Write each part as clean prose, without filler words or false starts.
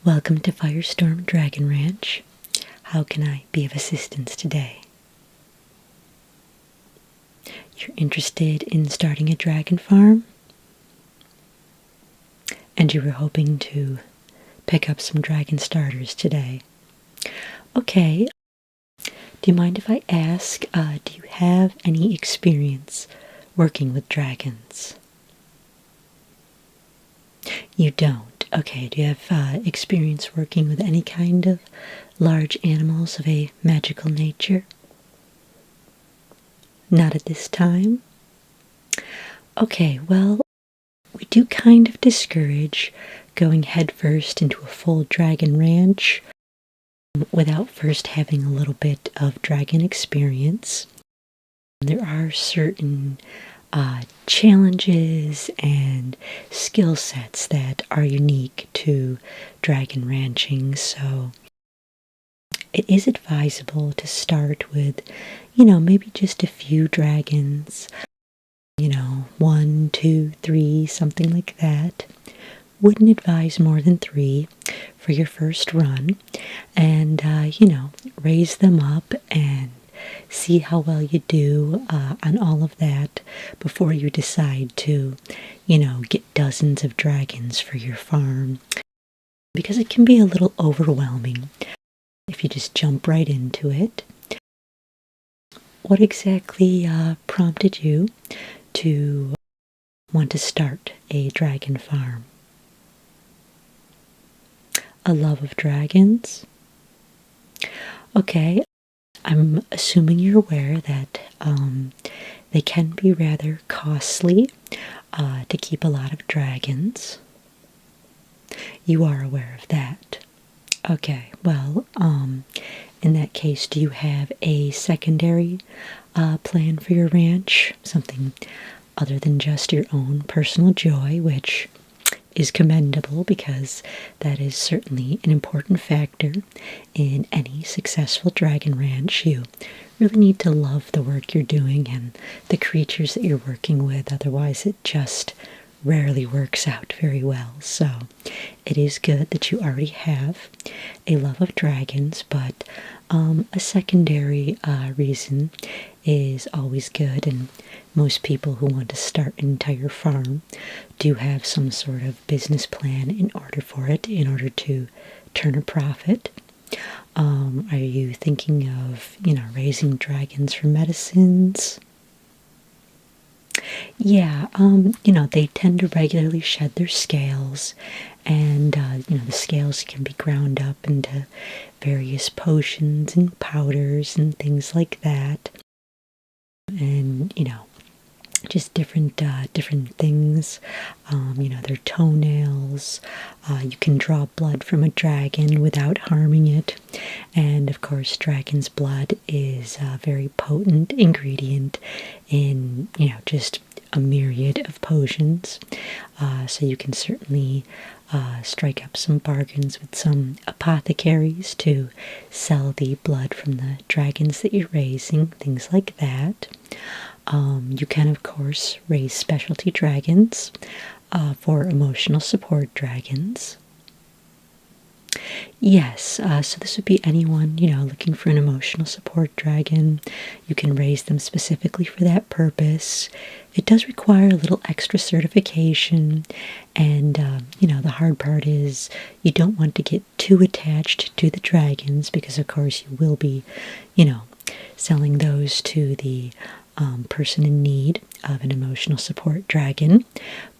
Welcome to Firestorm Dragon Ranch. How can I be of assistance today? You're interested in starting a dragon farm? And you were hoping to pick up some dragon starters today. Okay. Do you mind if I ask, do you have any experience working with dragons? You don't. Okay, do you have experience working with any kind of large animals of a magical nature? Not at this time? Okay, well, we do kind of discourage going headfirst into a full dragon ranch without first having a little bit of dragon experience. There are certain challenges and skill sets that are unique to dragon ranching, so it is advisable to start with, maybe just a few dragons, 1, 2, 3, something like that. Wouldn't advise more than 3 for your first run, and, raise them up and see how well you do on all of that before you decide to, get dozens of dragons for your farm. Because it can be a little overwhelming if you just jump right into it. What exactly prompted you to want to start a dragon farm? A love of dragons? Okay. I'm assuming you're aware that they can be rather costly to keep a lot of dragons. You are aware of that. Okay, well, in that case, do you have a secondary plan for your ranch? Something other than just your own personal joy, which is commendable because that is certainly an important factor in any successful dragon ranch. You really need to love the work you're doing and the creatures that you're working with, otherwise it just rarely works out very well. So it is good that you already have a love of dragons, but a secondary reason is always good, and most people who want to start an entire farm do have some sort of business plan in order for it, in order to turn a profit. Are you thinking of, raising dragons for medicines? Yeah, they tend to regularly shed their scales, and, the scales can be ground up into various potions and powders and things like that. And, just different things, their toenails. You can draw blood from a dragon without harming it. And of course, dragon's blood is a very potent ingredient in, just a myriad of potions. So you can certainly strike up some bargains with some apothecaries to sell the blood from the dragons that you're raising, things like that. You can, of course, raise specialty dragons for emotional support dragons. Yes, so this would be anyone, looking for an emotional support dragon. You can raise them specifically for that purpose. It does require a little extra certification, and, the hard part is you don't want to get too attached to the dragons because, of course, you will be, selling those to the person in need of an emotional support dragon.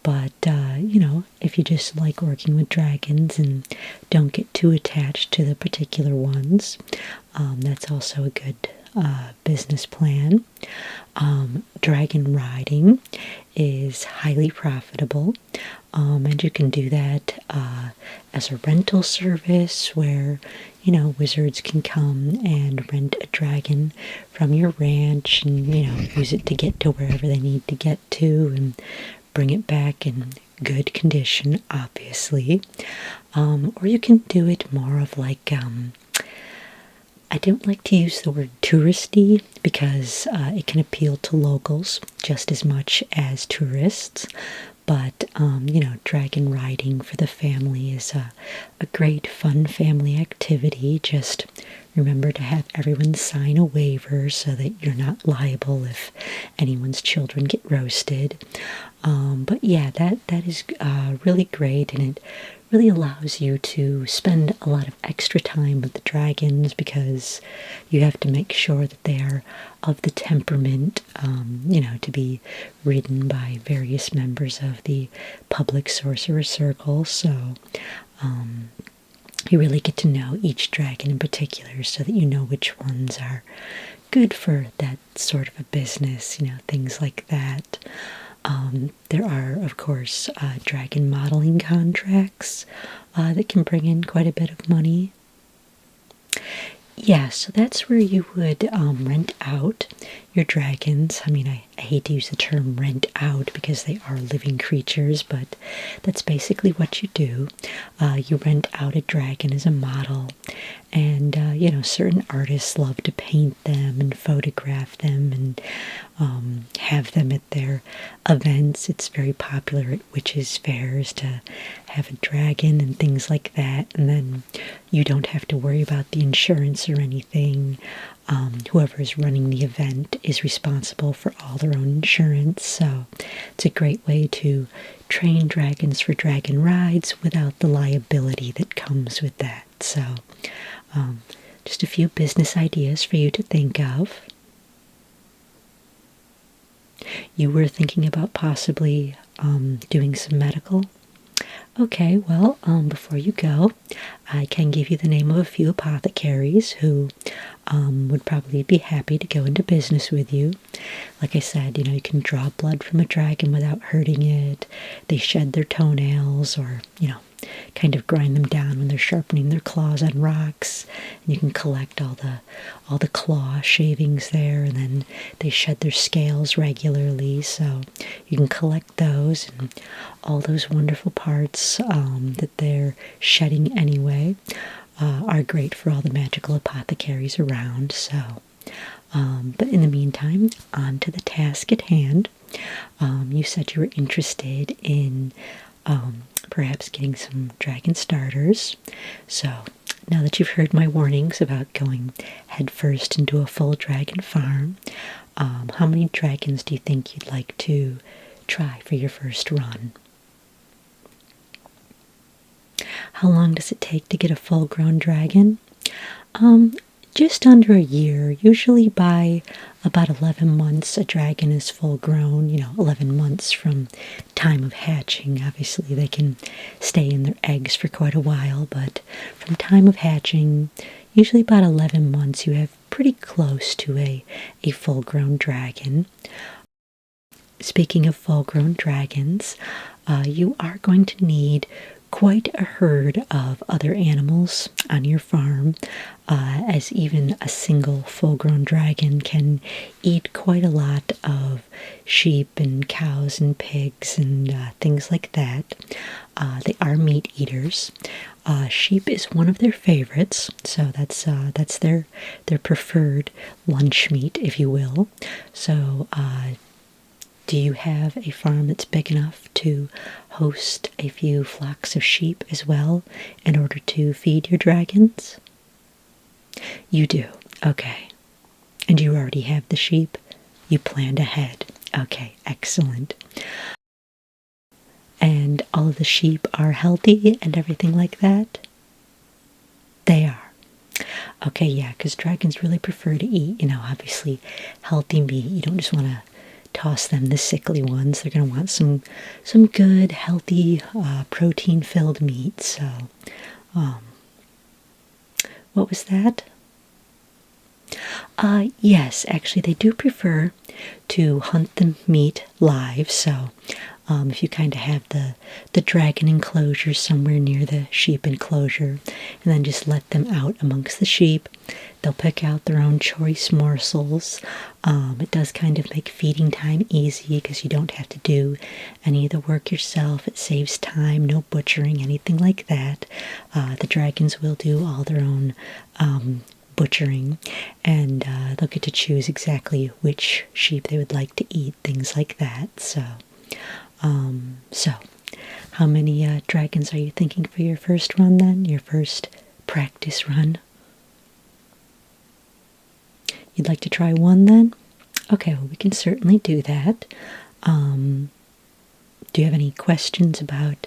But, if you just like working with dragons and don't get too attached to the particular ones, that's also a good business plan. Dragon riding is highly profitable, and you can do that as a rental service where, wizards can come and rent a dragon from your ranch and, use it to get to wherever they need to get to and bring it back in good condition, obviously. Or you can do it more of like, I don't like to use the word touristy because it can appeal to locals just as much as tourists, But, dragon riding for the family is a great fun family activity. Just remember to have everyone sign a waiver so that you're not liable if anyone's children get roasted. But yeah, that is really great, and it really allows you to spend a lot of extra time with the dragons because you have to make sure that they are of the temperament, to be ridden by various members of the public sorcerer circle. So you really get to know each dragon in particular so that you know which ones are good for that sort of a business, things like that. There are, of course, dragon modeling contracts that can bring in quite a bit of money. Yeah, so that's where you would rent out your dragons. I mean, I hate to use the term rent out because they are living creatures, but that's basically what you do. You rent out a dragon as a model, and, certain artists love to paint them and photograph them and have them at their events. It's very popular at witches' fairs to have a dragon and things like that, and then you don't have to worry about the insurance or anything. Whoever is running the event is responsible for all their own insurance, so it's a great way to train dragons for dragon rides without the liability that comes with that. So, just a few business ideas for you to think of. You were thinking about possibly doing some medical? Okay, well, before you go, I can give you the name of a few apothecaries who would probably be happy to go into business with you. Like I said, you can draw blood from a dragon without hurting it. They shed their toenails or, kind of grind them down when they're sharpening their claws on rocks. And you can collect all the claw shavings there, and then they shed their scales regularly, so you can collect those and all those wonderful parts that they're shedding anyway are great for all the magical apothecaries around. So, but in the meantime, on to the task at hand. You said you were interested in perhaps getting some dragon starters. So now that you've heard my warnings about going headfirst into a full dragon farm, how many dragons do you think you'd like to try for your first run? How long does it take to get a full-grown dragon? Just under a year. Usually by about 11 months a dragon is full grown, 11 months from time of hatching. Obviously they can stay in their eggs for quite a while, but from time of hatching, usually about 11 months, you have pretty close to a full grown dragon. Speaking of full grown dragons, you are going to need quite a herd of other animals on your farm, as even a single full-grown dragon can eat quite a lot of sheep and cows and pigs and things like that. They are meat eaters. Sheep is one of their favorites, so that's their preferred lunch meat, if you will. So, do you have a farm that's big enough to host a few flocks of sheep as well in order to feed your dragons? You do. Okay. And you already have the sheep? You planned ahead. Okay, excellent. And all of the sheep are healthy and everything like that? They are. Okay, yeah, because dragons really prefer to eat, obviously healthy meat. You don't just want to toss them the sickly ones. They're going to want some good, healthy, protein-filled meat. So, what was that? Yes, actually, they do prefer to hunt the meat live. So, if you kind of have the dragon enclosure somewhere near the sheep enclosure, and then just let them out amongst the sheep, they'll pick out their own choice morsels. It does kind of make feeding time easy because you don't have to do any of the work yourself. It saves time, no butchering, anything like that. The dragons will do all their own butchering, and they'll get to choose exactly which sheep they would like to eat, things like that. So, So, how many dragons are you thinking for your first run then? Your first practice run? You'd like to try one then? Okay, well, we can certainly do that. Do you have any questions about,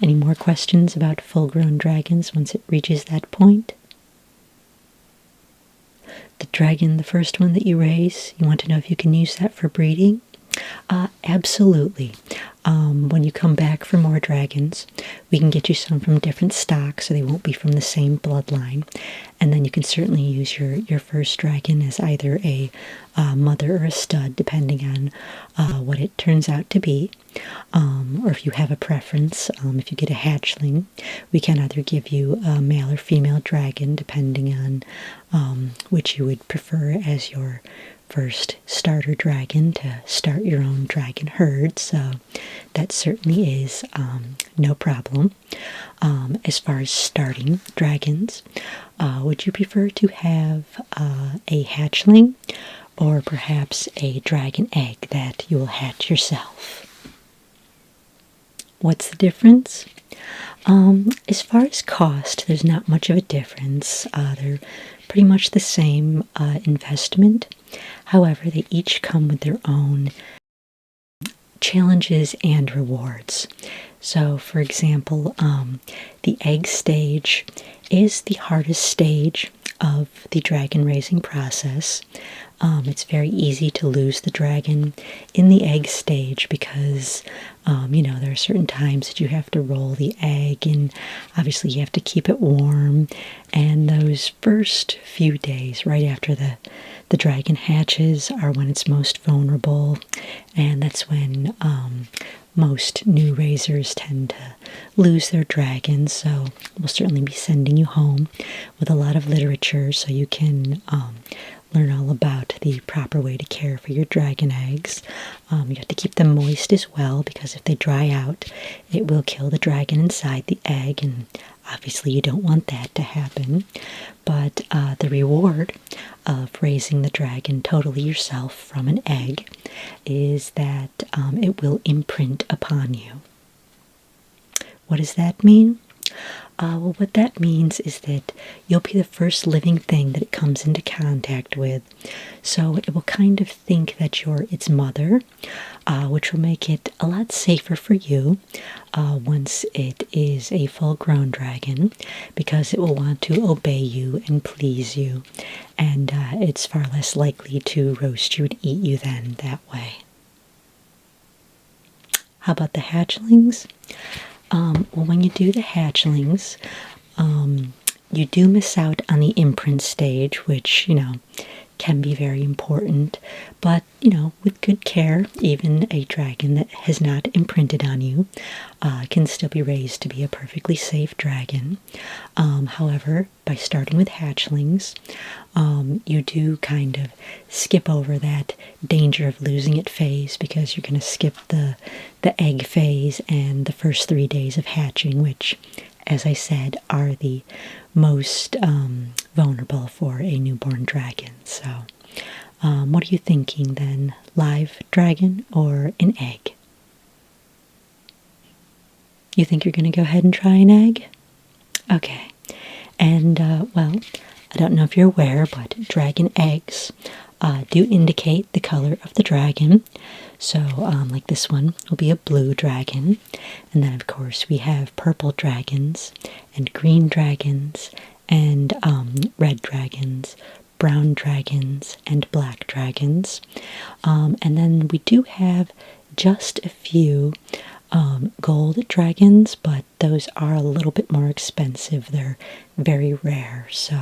any more questions about full-grown dragons once it reaches that point? The dragon, the first one that you raise, you want to know if you can use that for breeding? Absolutely. When you come back for more dragons, we can get you some from different stocks, so they won't be from the same bloodline. And then you can certainly use your first dragon as either a mother or a stud, depending on what it turns out to be. Or if you have a preference, if you get a hatchling, we can either give you a male or female dragon, depending on which you would prefer as your first starter dragon to start your own dragon herd, so that certainly is no problem. As far as starting dragons, would you prefer to have a hatchling or perhaps a dragon egg that you will hatch yourself? What's the difference? As far as cost, there's not much of a difference. They're pretty much the same investment. However, they each come with their own challenges and rewards. So, for example, the egg stage is the hardest stage of the dragon raising process. It's very easy to lose the dragon in the egg stage because, there are certain times that you have to roll the egg, and obviously you have to keep it warm. And those first few days right after the dragon hatches are when it's most vulnerable, and that's when most new raisers tend to lose their dragons. So we'll certainly be sending you home with a lot of literature so you can learn all about the proper way to care for your dragon eggs. You have to keep them moist as well, because if they dry out, it will kill the dragon inside the egg, and obviously you don't want that to happen. But the reward of raising the dragon totally yourself from an egg is that it will imprint upon you. What does that mean? Well, what that means is that you'll be the first living thing that it comes into contact with. So it will kind of think that you're its mother, which will make it a lot safer for you once it is a full-grown dragon, because it will want to obey you and please you, and it's far less likely to roast you and eat you then that way. How about the hatchlings? Well, when you do the hatchlings, you do miss out on the imprint stage, which, can be very important. But, with good care, even a dragon that has not imprinted on you can still be raised to be a perfectly safe dragon. However, by starting with hatchlings, you do kind of skip over that danger of losing it phase, because you're going to skip the egg phase and the first 3 days of hatching, which, as I said, are the most vulnerable for a newborn dragon. So, what are you thinking then? Live dragon or an egg? You think you're going to go ahead and try an egg? Okay. And, well, I don't know if you're aware, but dragon eggs do indicate the color of the dragon. So, like this one will be a blue dragon. And then, of course, we have purple dragons and green dragons and red dragons, brown dragons, and black dragons. And then we do have just a few gold dragons, but those are a little bit more expensive. They're very rare. So,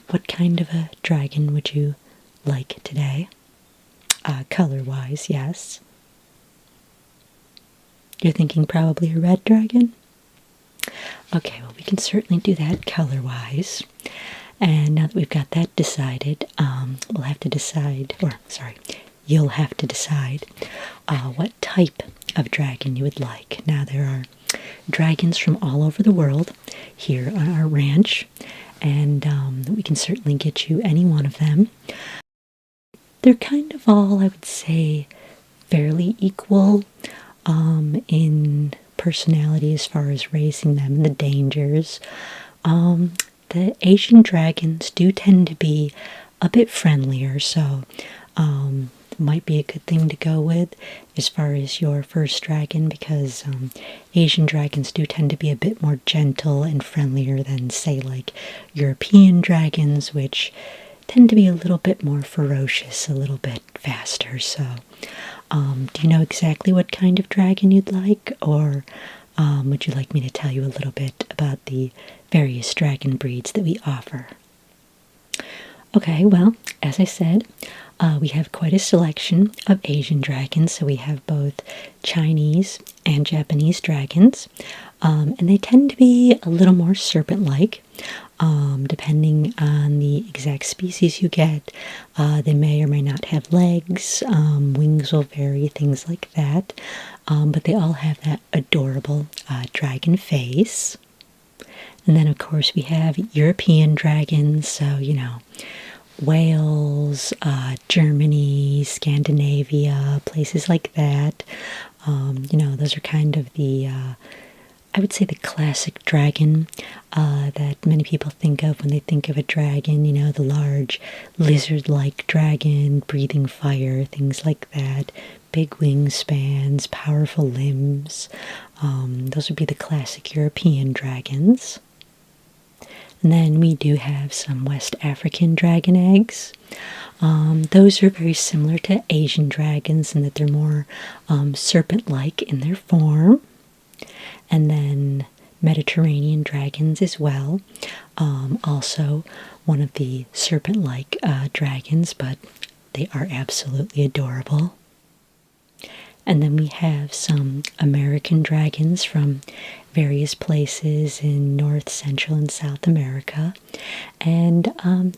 what kind of a dragon would you like today? Color-wise, yes. You're thinking probably a red dragon? Okay, well, we can certainly do that color-wise. And now that we've got that decided, we'll have to decide, you'll have to decide what type of dragon you would like. Now, there are dragons from all over the world here on our ranch, and we can certainly get you any one of them. They're kind of all, I would say, fairly equal in personality as far as raising them and the dangers. The Asian dragons do tend to be a bit friendlier, so might be a good thing to go with as far as your first dragon, because Asian dragons do tend to be a bit more gentle and friendlier than, say, like European dragons, which tend to be a little bit more ferocious, a little bit faster. So, do you know exactly what kind of dragon you'd like, or would you like me to tell you a little bit about the various dragon breeds that we offer? Okay, well, as I said, we have quite a selection of Asian dragons. So we have both Chinese and Japanese dragons, and they tend to be a little more serpent-like. Depending on the exact species you get, they may or may not have legs, wings will vary, things like that. But they all have that adorable dragon face. And then, of course, we have European dragons, so, Wales, Germany, Scandinavia, places like that. Those are kind of the, I would say, the classic dragon that many people think of when they think of a dragon, the large lizard-like dragon, breathing fire, things like that. Big wingspans, powerful limbs. Those would be the classic European dragons. And then we do have some West African dragon eggs. Those are very similar to Asian dragons in that they're more serpent-like in their form. And then Mediterranean dragons as well. Also one of the serpent-like dragons, but they are absolutely adorable. And then we have some American dragons from various places in North, Central, and South America. And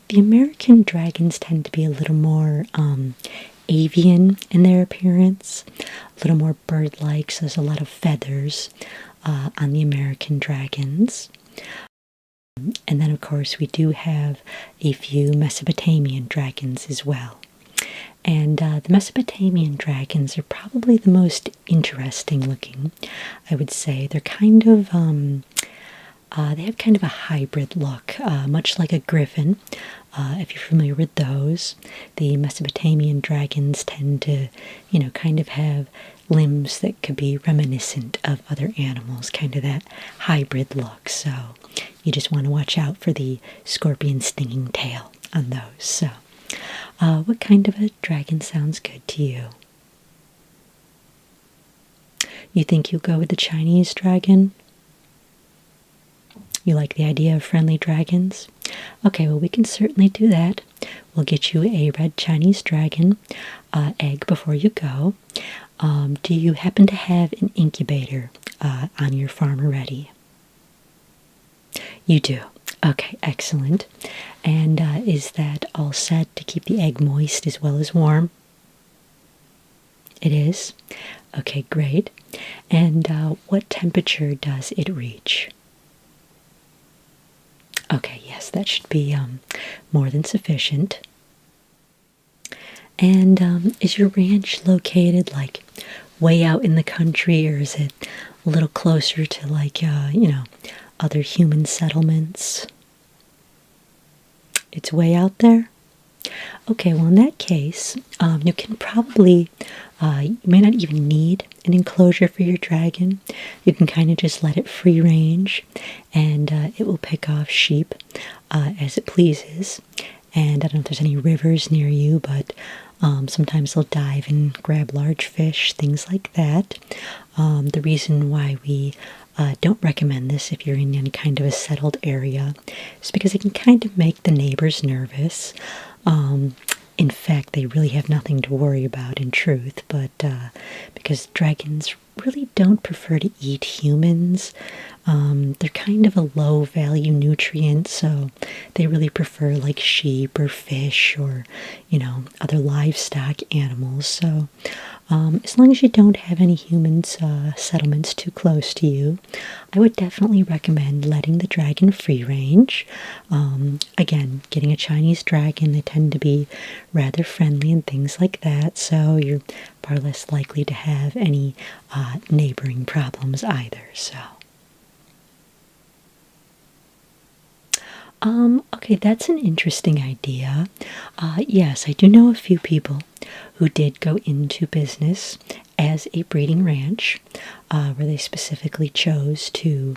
the American dragons tend to be a little more avian in their appearance, a little more bird-like, so there's a lot of feathers on the American dragons. And then, of course, we do have a few Mesopotamian dragons as well. And the Mesopotamian dragons are probably the most interesting looking, I would say. They're kind of, they have kind of a hybrid look, much like a griffin, if you're familiar with those. The Mesopotamian dragons tend to, kind of have limbs that could be reminiscent of other animals, kind of that hybrid look. So you just want to watch out for the scorpion stinging tail on those. So what kind of a dragon sounds good to you? You think you'll go with the Chinese dragon? You like the idea of friendly dragons? Okay, well, we can certainly do that. We'll get you a red Chinese dragon egg before you go. Do you happen to have an incubator on your farm already? You do. Okay, excellent. And is that all set to keep the egg moist as well as warm? It is? Okay, great. And what temperature does it reach? Okay, yes, that should be more than sufficient. And is your ranch located like way out in the country, or is it a little closer to like, other human settlements? It's way out there? Okay, well, in that case, you can probably, you may not even need an enclosure for your dragon. You can kind of just let it free range, and it will pick off sheep as it pleases. And I don't know if there's any rivers near you, but sometimes they'll dive and grab large fish, things like that. The reason why we don't recommend this if you're in any kind of a settled area is because it can kind of make the neighbors nervous. In fact, they really have nothing to worry about in truth, but because dragons really don't prefer to eat humans. They're kind of a low value nutrient, so they really prefer like sheep or fish or, other livestock animals. So As long as you don't have any humans settlements too close to you, I would definitely recommend letting the dragon free range. Again, getting a Chinese dragon, they tend to be rather friendly and things like that, so you're far less likely to have any neighboring problems either. So okay, that's an interesting idea. Yes, I do know a few people who did go into business as a breeding ranch, where they specifically chose to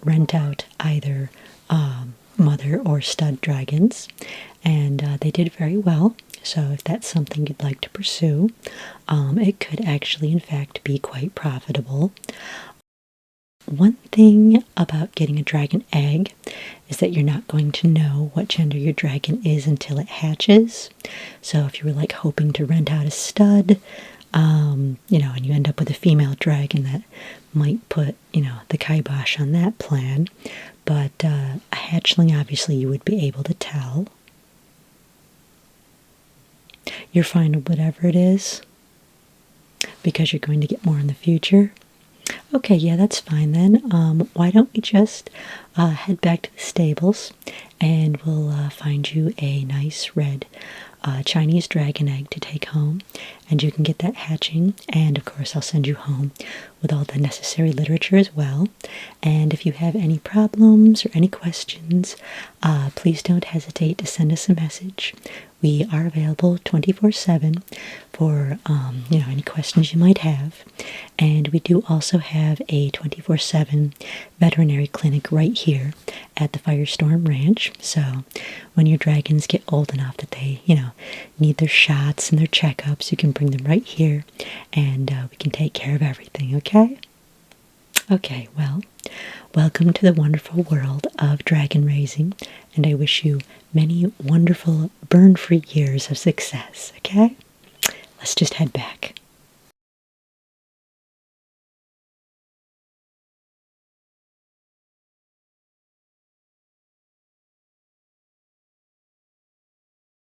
rent out either mother or stud dragons, and they did very well. So if that's something you'd like to pursue, it could actually, in fact, be quite profitable. One thing about getting a dragon egg is that you're not going to know what gender your dragon is until it hatches. So if you were like hoping to rent out a stud, and you end up with a female dragon, that might put, the kibosh on that plan. But a hatchling, obviously, you would be able to tell. You're fine with whatever it is, because you're going to get more in the future. Okay, yeah, that's fine then. Why don't we just head back to the stables, and we'll find you a nice red Chinese dragon egg to take home, and you can get that hatching, and of course I'll send you home with all the necessary literature as well. And if you have any problems or any questions, please don't hesitate to send us a message. We are available 24/7 for any questions you might have, and we do also have a 24/7 veterinary clinic right here at the Firestorm Ranch. So when your dragons get old enough that they need their shots and their checkups, you can bring them right here, and we can take care of everything. Okay, well, welcome to the wonderful world of dragon raising, and I wish you many wonderful burn-free years of success. Okay, let's just head back.